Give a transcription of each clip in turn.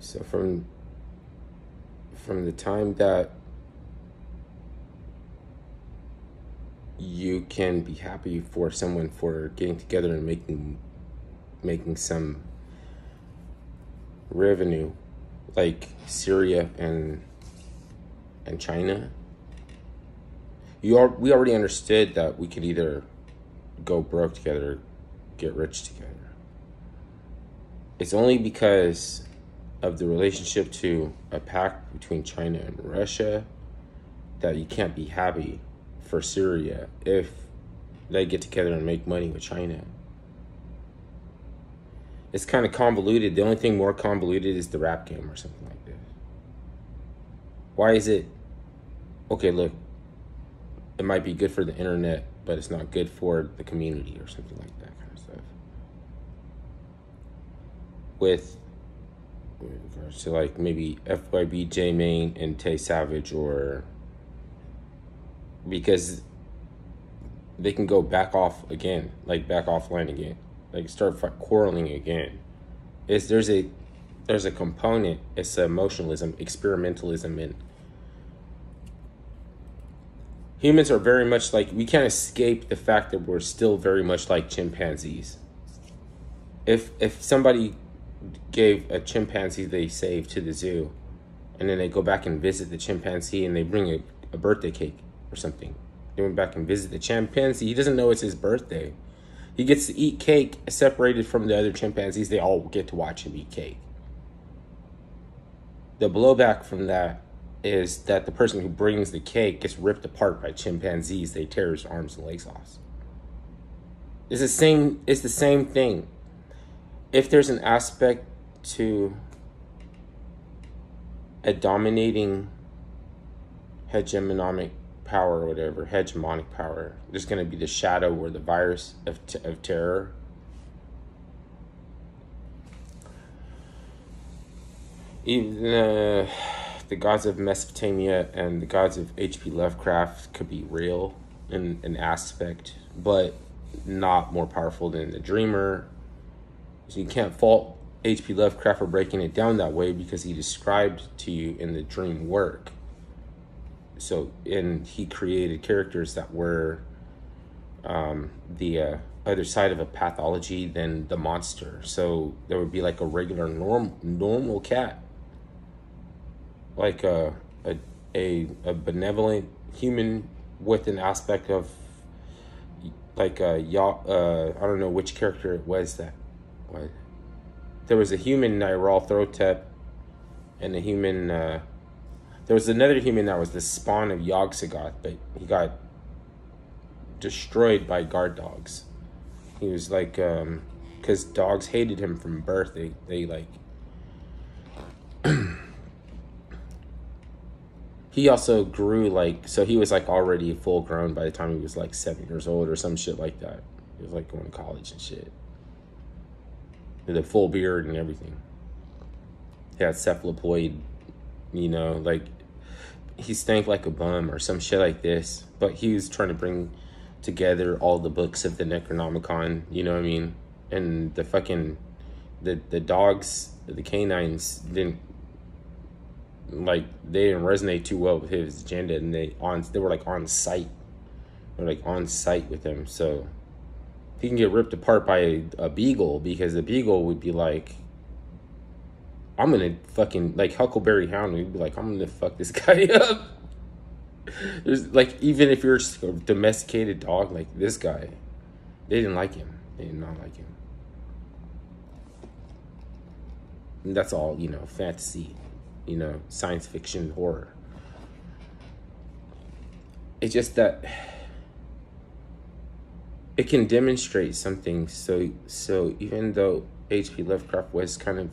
So from the time that you can be happy for someone for getting together and making some revenue, like Syria and China, we already understood that we could either go broke together or get rich together. It's only because of the relationship to a pact between China and Russia that you can't be happy for Syria if they get together and make money with China. It's kind of convoluted. The only thing more convoluted is the rap game or something like this. Why is it, okay, look, it might be good for the internet, but it's not good for the community or something like that kind of stuff. With regards to like maybe FYB, J-Mane, and Tay Savage, or because they can go back off again, like back offline again, like start quarreling again. There's a component. It's emotionalism, experimentalism, and humans are very much like, we can't escape the fact that we're still very much like chimpanzees. If somebody gave a chimpanzee they saved to the zoo, and then they go back and visit the chimpanzee and they bring a birthday cake or something. They went back and visit the chimpanzee. He doesn't know it's his birthday. He gets to eat cake separated from the other chimpanzees. They all get to watch him eat cake. The blowback from that is that the person who brings the cake gets ripped apart by chimpanzees. They tear his arms and legs off. It's the same thing. If there's an aspect to a dominating hegemonic power or whatever, hegemonic power, there's going to be the shadow or the virus of terror. Even the gods of Mesopotamia and the gods of H.P. Lovecraft could be real in an aspect, but not more powerful than the dreamer. So you can't fault H.P. Lovecraft for breaking it down that way, because he described to you in the dream work. So, and he created characters that were the other side of a pathology than the monster. So there would be like a regular normal cat, like a benevolent human with an aspect of like I don't know which character it was that. What? There was a human Nyarl Thotep, and a human. There was another human that was the spawn of Yog-Sothoth, but he got destroyed by guard dogs. He was like, because dogs hated him from birth. They like. He also grew like, so he was like already full grown by the time he was like 7 years old or some shit like that. He was like going to college and shit. With a full beard and everything. He had cephalopoid, like he stank like a bum or some shit like this. But he was trying to bring together all the books of the Necronomicon, you know what I mean? And the fucking, the dogs, the canines didn't resonate too well with his agenda, and they were like on site. They were like on site with him, so he can get ripped apart by a beagle, because the beagle would be like, I'm gonna fucking, like Huckleberry Hound would be like, I'm gonna fuck this guy up. There's like, even if you're a domesticated dog like this guy, they didn't like him. They did not like him. And that's all, fantasy, science fiction, horror. It's just that it can demonstrate something. So even though H.P. Lovecraft was kind of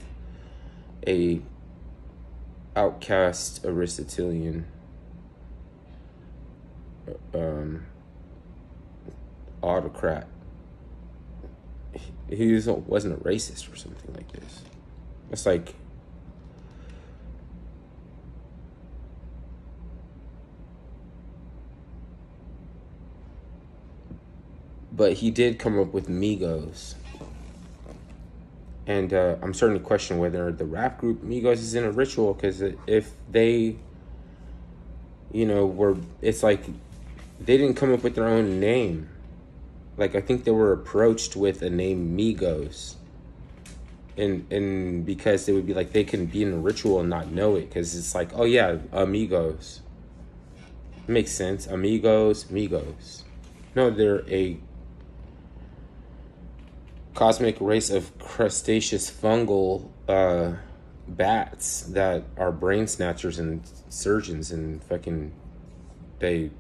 a outcast Aristotelian autocrat, he wasn't a racist or something like this. It's like, but he did come up with Migos. And I'm starting to question whether the rap group Migos is in a ritual, because if they, were, it's like they didn't come up with their own name. Like, I think they were approached with a name Migos. And because they would be like, they can be in a ritual and not know it, because it's like, oh yeah, amigos. It makes sense. Amigos, Migos. No, they're a cosmic race of crustaceous fungal bats that are brain snatchers and surgeons, and fucking they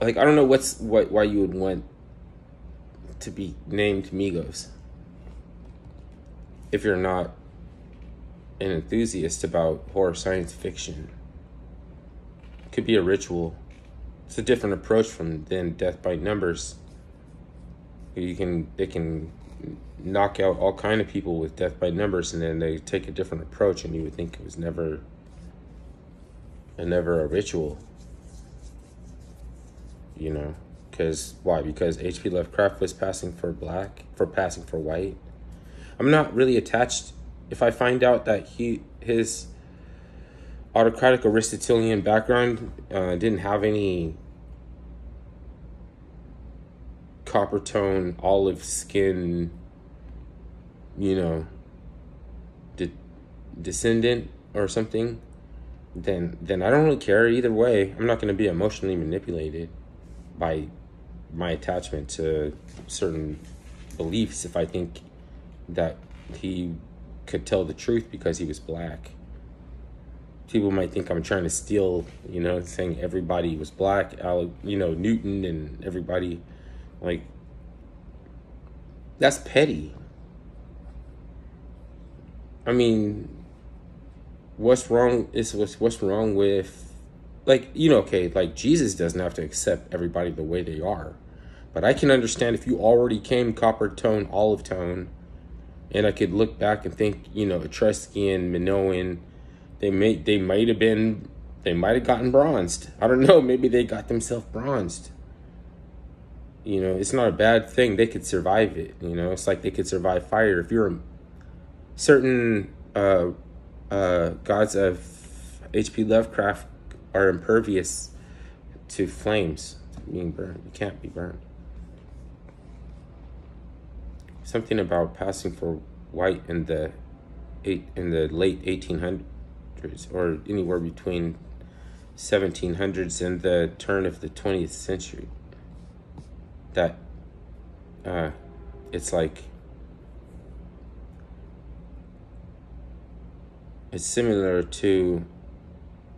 like, I don't know why you would want to be named Migos if you're not an enthusiast about horror science fiction. It could be a ritual. It's a different approach than death by numbers. They can knock out all kind of people with death by numbers, and then they take a different approach, and you would think it was never a ritual. Because why? Because H.P. Lovecraft was passing for white. I'm not really attached. If I find out that his autocratic Aristotelian background didn't have any copper tone, olive skin, descendant or something, then I don't really care either way. I'm not going to be emotionally manipulated by my attachment to certain beliefs if I think that he could tell the truth because he was black. People might think I'm trying to steal, saying everybody was black, Newton and everybody. Like, that's petty. I mean, what's wrong with, like, okay, like, Jesus doesn't have to accept everybody the way they are. But I can understand if you already came copper tone, olive tone, and I could look back and think, Etruscan, Minoan, they might have gotten bronzed. I don't know, maybe they got themselves bronzed. It's not a bad thing. They could survive it. It's like they could survive fire. If you're certain gods of H.P. Lovecraft are impervious to flames, being burned. You can't be burned. Something about passing for white in the late 1800s, or anywhere between 1700s and the turn of the 20th century. That it's like, it's similar to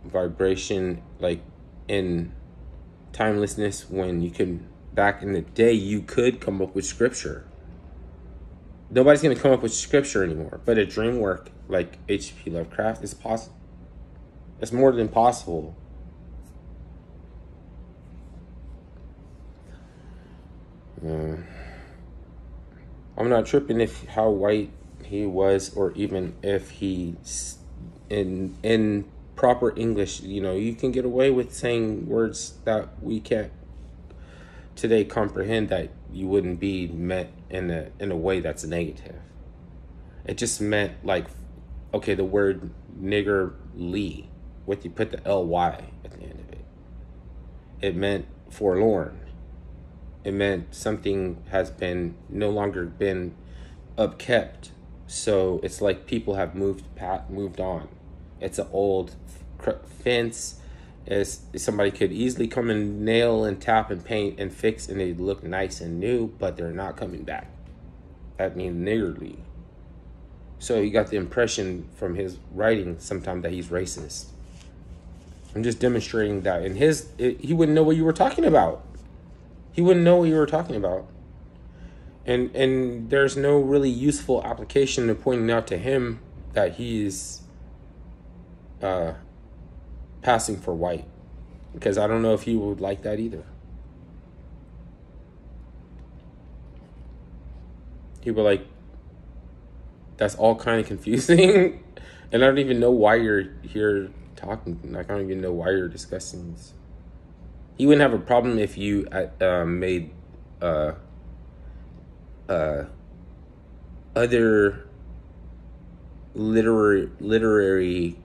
vibration, like in timelessness, when you can, back in the day, you could come up with scripture. Nobody's going to come up with scripture anymore, but a dream work like H.P. Lovecraft is possible. It's more than possible. I'm not tripping if how white he was, or even if he's in proper English. You can get away with saying words that we can't today comprehend, that you wouldn't be meant in a way that's negative. It just meant, like, okay, the word niggerly, what you put the ly at the end of it. It meant forlorn. It meant something has been no longer been upkept. So it's like people have moved on. It's an old fence. Somebody could easily come and nail and tap and paint and fix, and they look nice and new, but they're not coming back. That means niggerly. So you got the impression from his writing sometimes that he's racist. I'm just demonstrating that in he wouldn't know what you were talking about. He wouldn't know what you were talking about. And there's no really useful application to pointing out to him that he's passing for white, because I don't know if he would like that either. He'd be like, that's all kind of confusing. And I don't even know why you're here talking. Like, I don't even know why you're discussing this. He wouldn't have a problem if you made uh, uh, other literary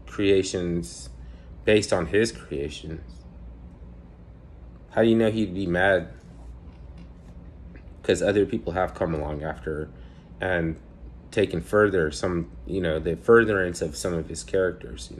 creations based on his creations. How do you know he'd be mad? Because other people have come along after and taken further some, the furtherance of some of his characters.